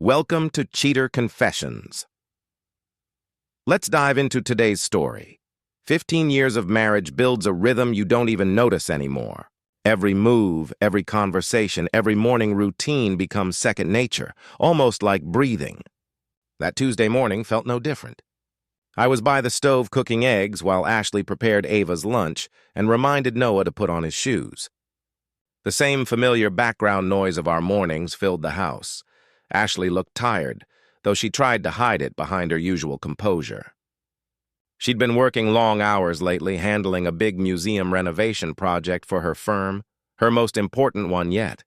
Welcome to Cheater Confessions. Let's dive into today's story. 15 years of marriage builds a rhythm you don't even notice anymore. Every move, every conversation, every morning routine becomes second nature, almost like breathing. That Tuesday morning felt no different. I was by the stove cooking eggs while Ashley prepared Ava's lunch and reminded Noah to put on his shoes. The same familiar background noise of our mornings filled the house. Ashley looked tired, though she tried to hide it behind her usual composure. She'd been working long hours lately, handling a big museum renovation project for her firm, her most important one yet.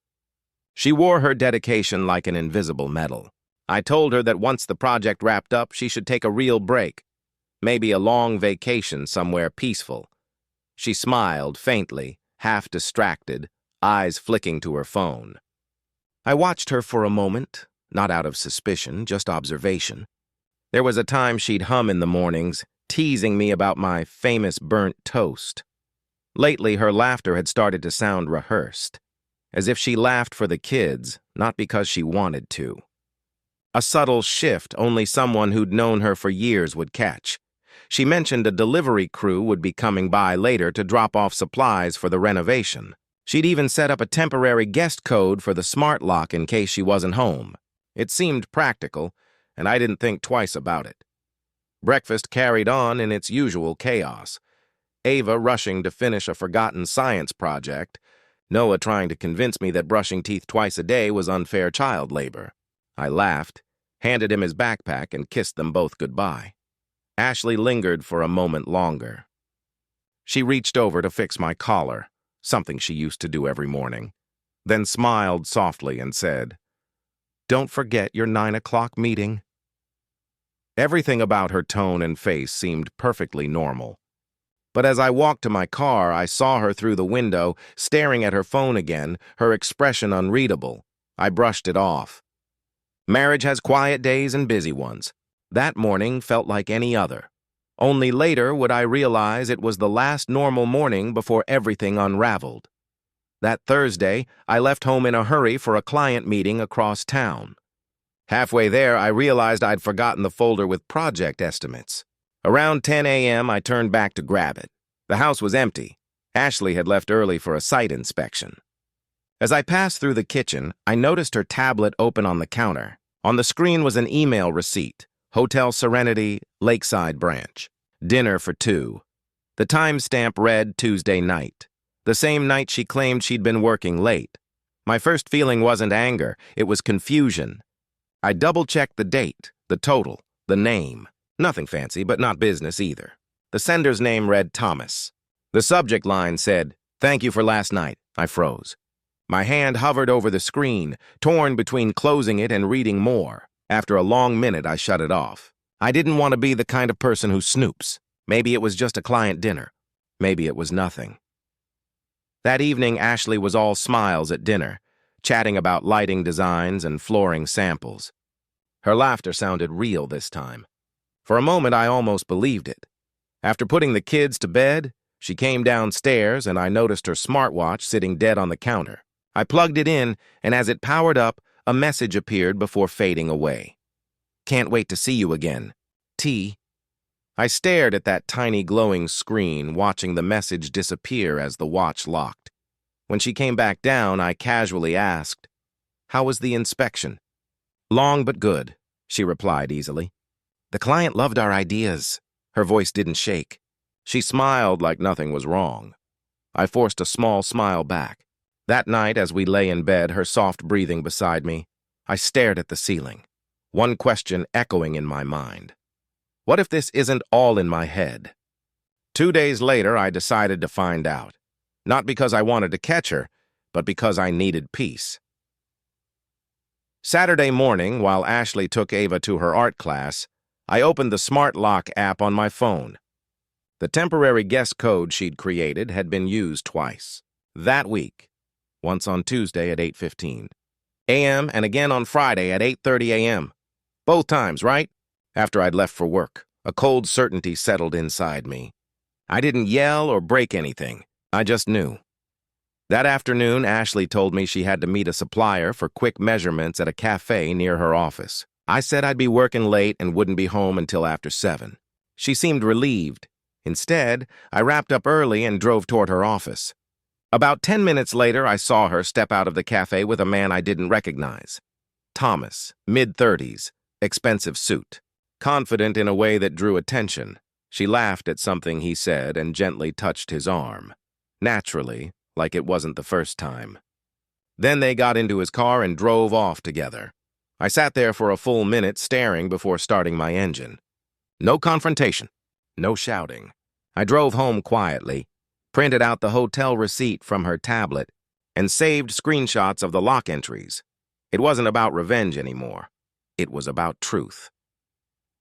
She wore her dedication like an invisible medal. I told her that once the project wrapped up, she should take a real break, maybe a long vacation somewhere peaceful. She smiled faintly, half distracted, eyes flicking to her phone. I watched her for a moment, not out of suspicion, just observation. There was a time she'd hum in the mornings, teasing me about my famous burnt toast. Lately, her laughter had started to sound rehearsed, as if she laughed for the kids, not because she wanted to. A subtle shift only someone who'd known her for years would catch. She mentioned a delivery crew would be coming by later to drop off supplies for the renovation. She'd even set up a temporary guest code for the smart lock in case she wasn't home. It seemed practical, and I didn't think twice about it. Breakfast carried on in its usual chaos. Ava rushing to finish a forgotten science project, Noah trying to convince me that brushing teeth twice a day was unfair child labor. I laughed, handed him his backpack, and kissed them both goodbye. Ashley lingered for a moment longer. She reached over to fix my collar, something she used to do every morning, then smiled softly and said, "Don't forget your 9 o'clock meeting." Everything about her tone and face seemed perfectly normal. But as I walked to my car, I saw her through the window, staring at her phone again, her expression unreadable. I brushed it off. Marriage has quiet days and busy ones. That morning felt like any other. Only later would I realize it was the last normal morning before everything unraveled. That Thursday, I left home in a hurry for a client meeting across town. Halfway there, I realized I'd forgotten the folder with project estimates. Around 10 a.m., I turned back to grab it. The house was empty. Ashley had left early for a site inspection. As I passed through the kitchen, I noticed her tablet open on the counter. On the screen was an email receipt. Hotel Serenity, Lakeside Branch. Dinner for 2. The timestamp read Tuesday night, the same night she claimed she'd been working late. My first feeling wasn't anger, it was confusion. I double-checked the date, the total, the name. Nothing fancy, but not business either. The sender's name read Thomas. The subject line said, "Thank you for last night." I froze. My hand hovered over the screen, torn between closing it and reading more. After a long minute, I shut it off. I didn't want to be the kind of person who snoops. Maybe it was just a client dinner. Maybe it was nothing. That evening, Ashley was all smiles at dinner, chatting about lighting designs and flooring samples. Her laughter sounded real this time. For a moment, I almost believed it. After putting the kids to bed, she came downstairs and I noticed her smartwatch sitting dead on the counter. I plugged it in, and as it powered up, a message appeared before fading away. "Can't wait to see you again. T." I stared at that tiny glowing screen, watching the message disappear as the watch locked. When she came back down, I casually asked, "How was the inspection?" "Long but good," she replied easily. "The client loved our ideas." Her voice didn't shake. She smiled like nothing was wrong. I forced a small smile back. That night, as we lay in bed, her soft breathing beside me, I stared at the ceiling, one question echoing in my mind. What if this isn't all in my head? 2 days later, I decided to find out. Not because I wanted to catch her, but because I needed peace. Saturday morning, while Ashley took Ava to her art class, I opened the Smart Lock app on my phone. The temporary guest code she'd created had been used twice. That week, once on Tuesday at 8:15 a.m. and again on Friday at 8:30 a.m. Both times, right? After I'd left for work, a cold certainty settled inside me. I didn't yell or break anything. I just knew. That afternoon, Ashley told me she had to meet a supplier for quick measurements at a cafe near her office. I said I'd be working late and wouldn't be home until after 7. She seemed relieved. Instead, I wrapped up early and drove toward her office. About 10 minutes later, I saw her step out of the cafe with a man I didn't recognize. Thomas, mid-30s, expensive suit. Confident in a way that drew attention, she laughed at something he said and gently touched his arm. Naturally, like it wasn't the first time. Then they got into his car and drove off together. I sat there for a full minute staring before starting my engine. No confrontation, no shouting. I drove home quietly, printed out the hotel receipt from her tablet, and saved screenshots of the lock entries. It wasn't about revenge anymore. It was about truth.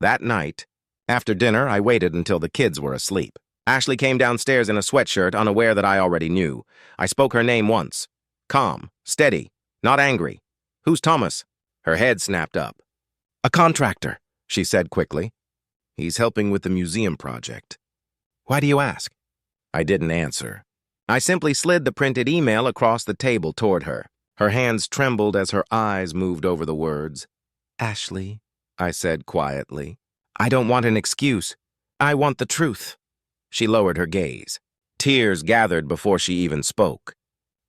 That night, after dinner, I waited until the kids were asleep. Ashley came downstairs in a sweatshirt, unaware that I already knew. I spoke her name once. Calm, steady, not angry. Who's Thomas? Her head snapped up. A contractor, she said quickly. He's helping with the museum project. Why do you ask? I didn't answer. I simply slid the printed email across the table toward her. Her hands trembled as her eyes moved over the words. Ashley, I said quietly, I don't want an excuse. I want the truth. She lowered her gaze. Tears gathered before she even spoke.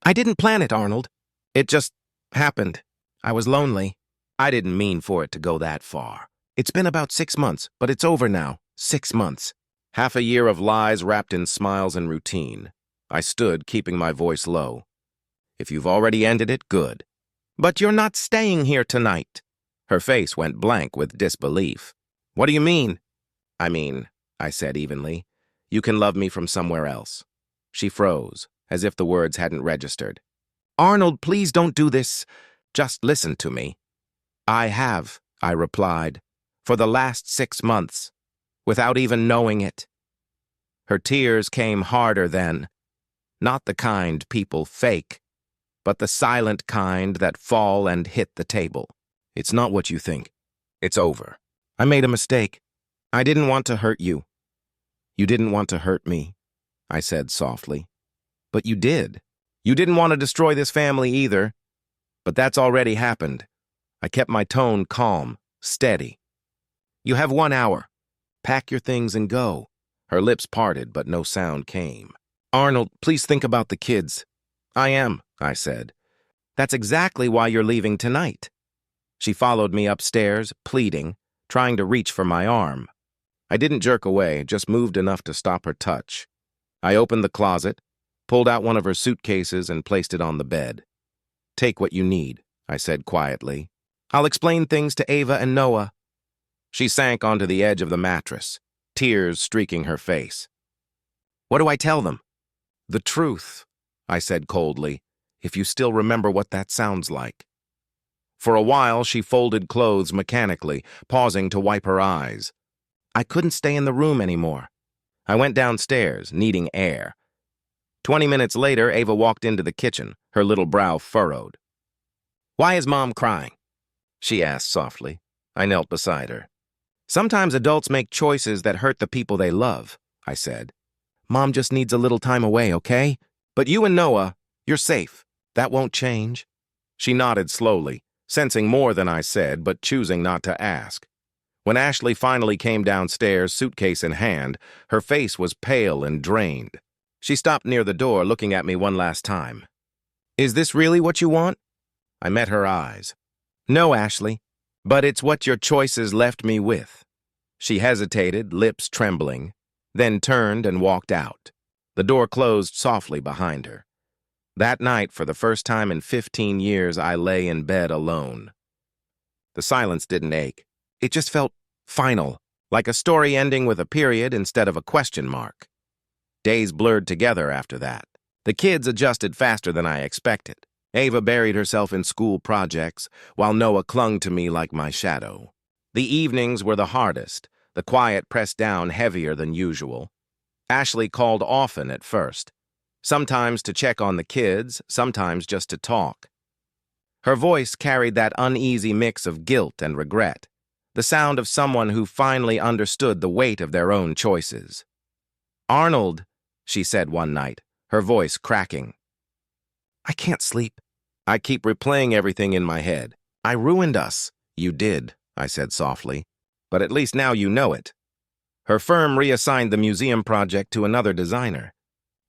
I didn't plan it, Arnold. It just happened. I was lonely. I didn't mean for it to go that far. It's been about 6 months, but it's over now. 6 months. Half a year of lies wrapped in smiles and routine. I stood, keeping my voice low. If you've already ended it, good. But you're not staying here tonight. Her face went blank with disbelief. What do you mean? I said evenly. You can love me from somewhere else. She froze, as if the words hadn't registered. Arnold, please don't do this. Just listen to me. I have, I replied, for the last 6 months, without even knowing it. Her tears came harder then. Not the kind people fake, but the silent kind that fall and hit the table. It's not what you think. It's over. I made a mistake. I didn't want to hurt you. You didn't want to hurt me, I said softly. But you did. You didn't want to destroy this family either. But that's already happened. I kept my tone calm, steady. You have 1 hour. Pack your things and go. Her lips parted, but no sound came. Arnold, please think about the kids. I am, I said. That's exactly why you're leaving tonight. She followed me upstairs, pleading, trying to reach for my arm. I didn't jerk away, just moved enough to stop her touch. I opened the closet, pulled out one of her suitcases and placed it on the bed. Take what you need, I said quietly. I'll explain things to Ava and Noah. She sank onto the edge of the mattress, tears streaking her face. What do I tell them? The truth, I said coldly, if you still remember what that sounds like. For a while, she folded clothes mechanically, pausing to wipe her eyes. I couldn't stay in the room anymore. I went downstairs, needing air. 20 minutes later, Ava walked into the kitchen, her little brow furrowed. Why is Mom crying? She asked softly. I knelt beside her. Sometimes adults make choices that hurt the people they love, I said. Mom just needs a little time away, okay? But you and Noah, you're safe. That won't change. She nodded slowly, sensing more than I said, but choosing not to ask. When Ashley finally came downstairs, suitcase in hand, her face was pale and drained. She stopped near the door, looking at me one last time. Is this really what you want? I met her eyes. No, Ashley, but it's what your choices left me with. She hesitated, lips trembling, then turned and walked out. The door closed softly behind her. That night, for the first time in 15 years, I lay in bed alone. The silence didn't ache. It just felt final, like a story ending with a period instead of a question mark. Days blurred together after that. The kids adjusted faster than I expected. Ava buried herself in school projects, while Noah clung to me like my shadow. The evenings were the hardest, the quiet pressed down heavier than usual. Ashley called often at first, sometimes to check on the kids, sometimes just to talk. Her voice carried that uneasy mix of guilt and regret, the sound of someone who finally understood the weight of their own choices. Arnold, she said one night, her voice cracking. I can't sleep. I keep replaying everything in my head. I ruined us. You did, I said softly. But at least now you know it. Her firm reassigned the museum project to another designer.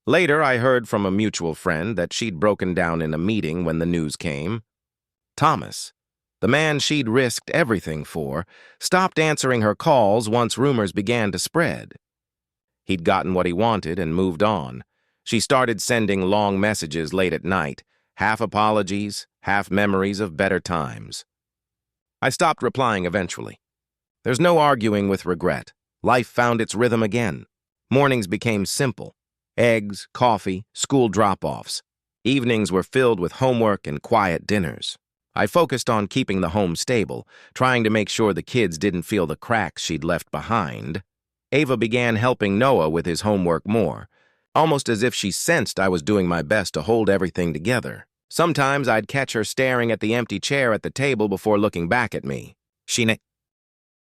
Later, I heard from a mutual friend that she'd broken down in a meeting when the news came. Thomas, the man she'd risked everything for, stopped answering her calls once rumors began to spread. He'd gotten what he wanted and moved on. She started sending long messages late at night, half apologies, half memories of better times. I stopped replying eventually. There's no arguing with regret. Life found its rhythm again. Mornings became simple. Eggs, coffee, school drop-offs. Evenings were filled with homework and quiet dinners. I focused on keeping the home stable, trying to make sure the kids didn't feel the cracks she'd left behind. Ava began helping Noah with his homework more, almost as if she sensed I was doing my best to hold everything together. Sometimes I'd catch her staring at the empty chair at the table before looking back at me.